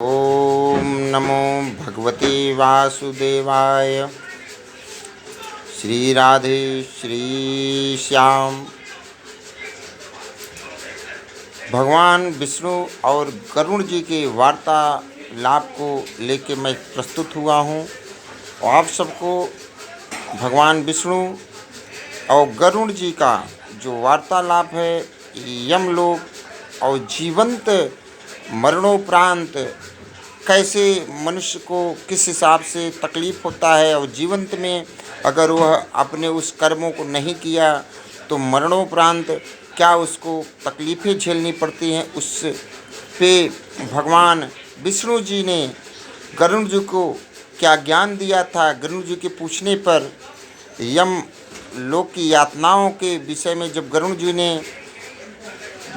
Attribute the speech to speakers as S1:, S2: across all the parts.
S1: ओम नमो भगवते वासुदेवाय। श्री राधे श्री श्याम। भगवान विष्णु और गरुड़ जी के वार्तालाप को लेके मैं प्रस्तुत हुआ हूँ और आप सबको भगवान विष्णु और गरुड़ जी का जो वार्तालाप है, यमलोक और जीवंत मरणोपरांत कैसे मनुष्य को किस हिसाब से तकलीफ़ होता है, और जीवंत में अगर वह अपने उस कर्मों को नहीं किया तो मरणोपरांत क्या उसको तकलीफ़ें झेलनी पड़ती हैं, उस पे भगवान विष्णु जी ने गरुड़ जी को क्या ज्ञान दिया था। गरुड़ जी के पूछने पर यम लोक की यातनाओं के विषय में जब गरुड़ जी ने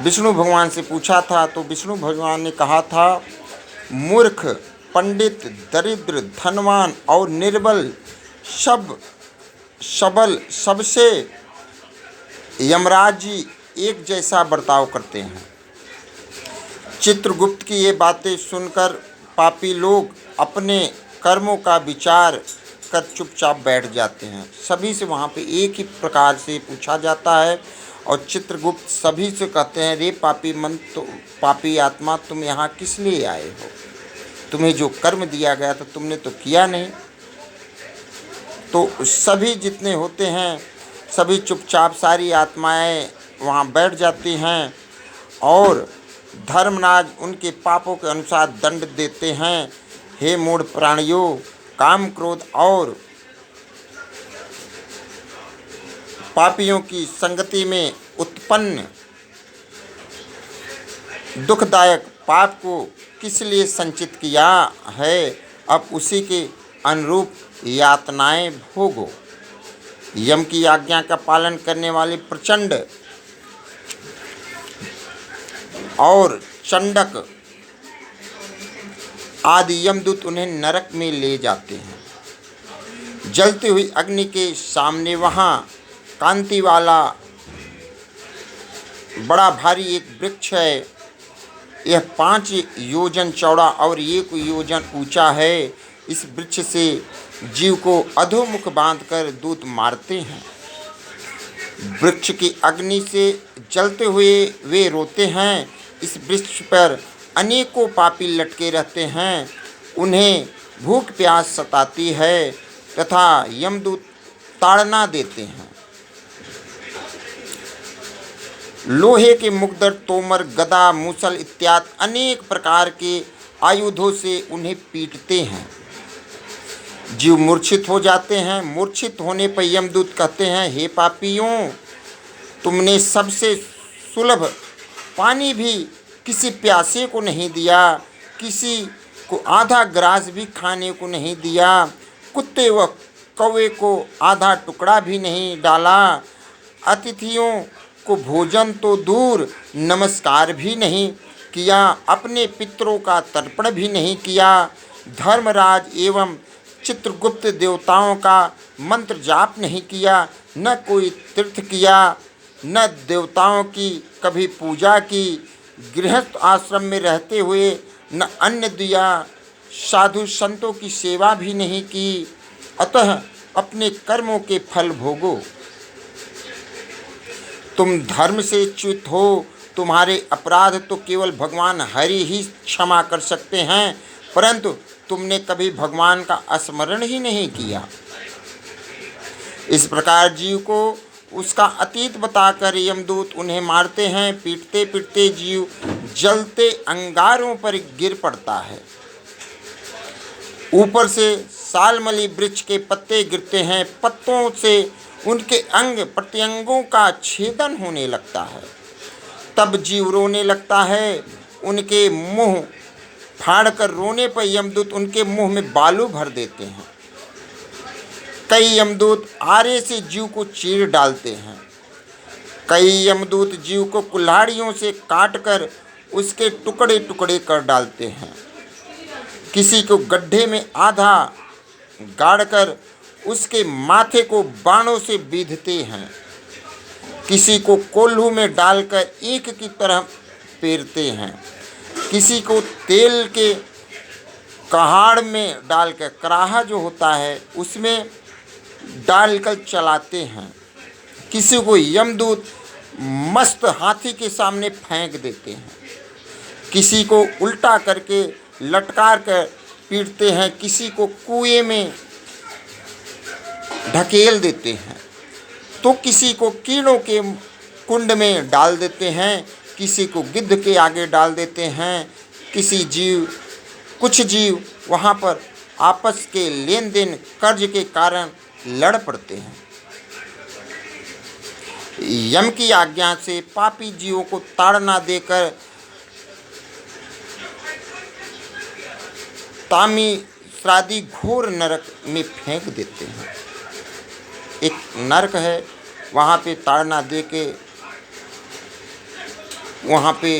S1: विष्णु भगवान से पूछा था तो विष्णु भगवान ने कहा था, मूर्ख, पंडित, दरिद्र, धनवान और निर्बल सबल सबसे यमराज जी एक जैसा बर्ताव करते हैं। चित्रगुप्त की ये बातें सुनकर पापी लोग अपने कर्मों का विचार कर चुपचाप बैठ जाते हैं। सभी से वहाँ पे एक ही प्रकार से पूछा जाता है और चित्रगुप्त सभी से कहते हैं, रे पापी मन, तो पापी आत्मा, तुम यहाँ किस लिए आए हो? तुम्हें जो कर्म दिया गया था तुमने तो किया नहीं। तो सभी जितने होते हैं सभी चुपचाप सारी आत्माएं वहाँ बैठ जाती हैं और धर्मराज उनके पापों के अनुसार दंड देते हैं। हे मूढ़ प्राणियों, काम, क्रोध और पापियों की संगति में उत्पन्न दुखदायक पाप को किस लिए संचित किया है? अब उसी के अनुरूप यातनाएं भोगो। यम की आज्ञा का पालन करने वाले प्रचंड और चंडक आदि यमदूत उन्हें नरक में ले जाते हैं। जलती हुई अग्नि के सामने वहाँ कांति वाला बड़ा भारी एक वृक्ष है। यह 5 योजन चौड़ा और 1 योजन ऊंचा है। इस वृक्ष से जीव को अधोमुख बांधकर दूत मारते हैं। वृक्ष की अग्नि से जलते हुए वे रोते हैं। इस वृक्ष पर अनेकों पापी लटके रहते हैं। उन्हें भूख प्यास सताती है तथा यमदूत ताड़ना देते हैं। लोहे के मुकदर, तोमर, गदा, मूसल इत्यादि अनेक प्रकार के आयुधों से उन्हें पीटते हैं। जीव मूर्छित हो जाते हैं। मूर्छित होने पर यमदूत कहते हैं, हे पापियों, तुमने सबसे सुलभ पानी भी किसी प्यासे को नहीं दिया, किसी को आधा ग्रास भी खाने को नहीं दिया, कुत्ते व कौवे को आधा टुकड़ा भी नहीं डाला, अतिथियों को भोजन तो दूर नमस्कार भी नहीं किया, अपने पितरों का तर्पण भी नहीं किया, धर्मराज एवं चित्रगुप्त देवताओं का मंत्र जाप नहीं किया, न कोई तीर्थ किया, न देवताओं की कभी पूजा की, गृहस्थ आश्रम में रहते हुए न अन्न दिया, साधु संतों की सेवा भी नहीं की, अतः अपने कर्मों के फल भोगो। तुम धर्म से च्युत हो। तुम्हारे अपराध तो केवल भगवान हरि ही क्षमा कर सकते हैं, परंतु तुमने कभी भगवान का स्मरण ही नहीं किया। इस प्रकार जीव को उसका अतीत बताकर यमदूत उन्हें मारते हैं। पीटते पीटते जीव जलते अंगारों पर गिर पड़ता है। ऊपर से सालमली वृक्ष के पत्ते गिरते हैं। पत्तों से उनके अंग प्रत्यंगों का छेदन होने लगता है। तब जीव रोने लगता है। उनके मुंह फाड़कर रोने पर यमदूत उनके मुंह में बालू भर देते हैं। कई यमदूत आरे से जीव को चीर डालते हैं। कई यमदूत जीव को कुल्हाड़ियों से काटकर उसके टुकड़े टुकड़े कर डालते हैं। किसी को गड्ढे में आधा गाड़कर उसके माथे को बाणों से बीधते हैं। किसी को कोल्हू में डालकर ईंख की तरह पेरते हैं। किसी को तेल के कहाड़ में डालकर, कराहा जो होता है उसमें डालकर चलाते हैं। किसी को यमदूत मस्त हाथी के सामने फेंक देते हैं, किसी को उल्टा करके लटकार कर पीटते हैं, किसी को कुएं में ढकेल देते हैं, तो किसी को कीड़ों के कुंड में डाल देते हैं, किसी को गिद्ध के आगे डाल देते हैं। कुछ जीव वहाँ पर आपस के लेन देन कर्ज के कारण लड़ पड़ते हैं। यम की आज्ञा से पापी जीवों को ताड़ना देकर तामिश्रादि घोर नरक में फेंक देते हैं। एक नरक है, वहाँ पे ताड़ना दे के वहाँ पे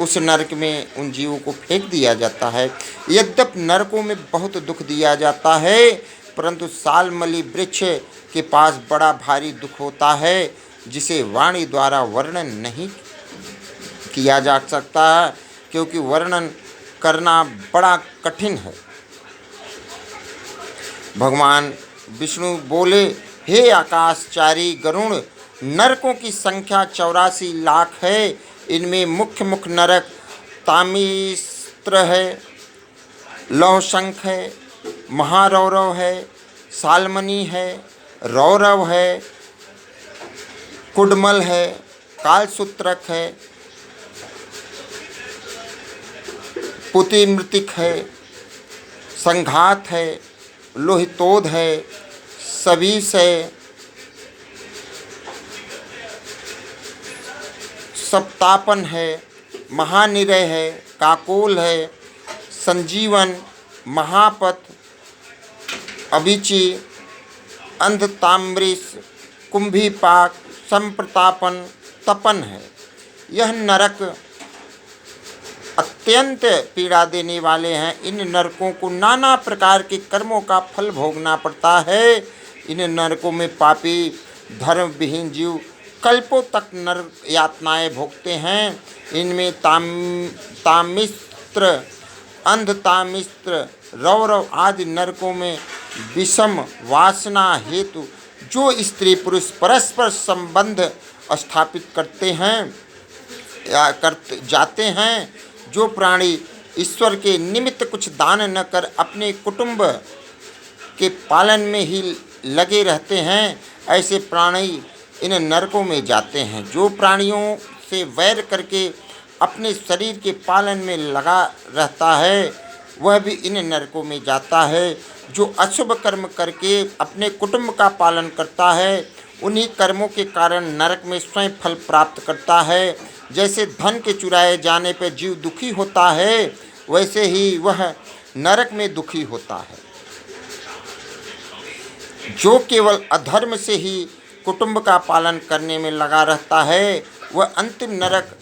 S1: उस नरक में उन जीवों को फेंक दिया जाता है। यद्यपि नरकों में बहुत दुख दिया जाता है, परंतु सालमली वृक्ष के पास बड़ा भारी दुख होता है, जिसे वाणी द्वारा वर्णन नहीं किया जा सकता, क्योंकि वर्णन करना बड़ा कठिन है। भगवान विष्णु बोले, हे आकाशचारी गरुण, नरकों की संख्या 84 लाख है। इनमें मुख्य नरक तामिस्त्र है, लौहशंख है, महारौरव है, सालमनी है, रौरव है, कुडमल है, कालसूत्रक है, पुतिमृतिक है, संघात है, लोहितोद है, सबीस है, सप्तापन है, महानिरय है, काकोल है, संजीवन, महापथ, अभिचि, अंधताम्रिस, कुंभीपाक, संप्रतापन, तपन है। यह नरक अत्यंत पीड़ा देने वाले हैं। इन नरकों को नाना प्रकार के कर्मों का फल भोगना पड़ता है। इन नरकों में पापी धर्म विहीन जीव कल्पों तक नरक यातनाएं भोगते हैं। इनमें तामिस्त्र, अंधतामिस्त्र, रौरव आदि नरकों में विषम वासना हेतु जो स्त्री पुरुष परस्पर संबंध स्थापित करते हैं या जाते हैं, जो प्राणी ईश्वर के निमित्त कुछ दान न कर अपने कुटुंब के पालन में ही लगे रहते हैं, ऐसे प्राणी इन नरकों में जाते हैं। जो प्राणियों से वैर करके अपने शरीर के पालन में लगा रहता है, वह भी इन नरकों में जाता है। जो अशुभ कर्म करके अपने कुटुंब का पालन करता है, उन्हीं कर्मों के कारण नरक में स्वयं फल प्राप्त करता है। जैसे धन के चुराए जाने पर जीव दुखी होता है, वैसे ही वह नरक में दुखी होता है। जो केवल अधर्म से ही कुटुंब का पालन करने में लगा रहता है, वह अंतिम नरक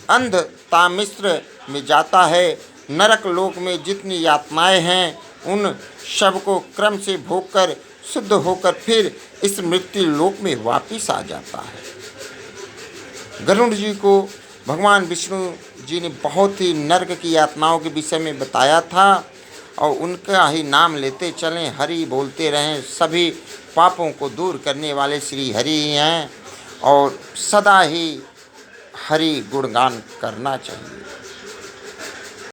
S1: अंधतामिस्त्र में जाता है। नरक लोक में जितनी यातनाएं हैं, उन सब को क्रम से भोगकर शुद्ध होकर फिर इस मृत्यु लोक में वापिस आ जाता है। गरुड़ जी को भगवान विष्णु जी ने बहुत ही नरक की यातनाओं के विषय में बताया था, और उनका ही नाम लेते चलें, हरि बोलते रहें। सभी पापों को दूर करने वाले श्री हरि ही हैं, और सदा ही हरि गुणगान करना चाहिए।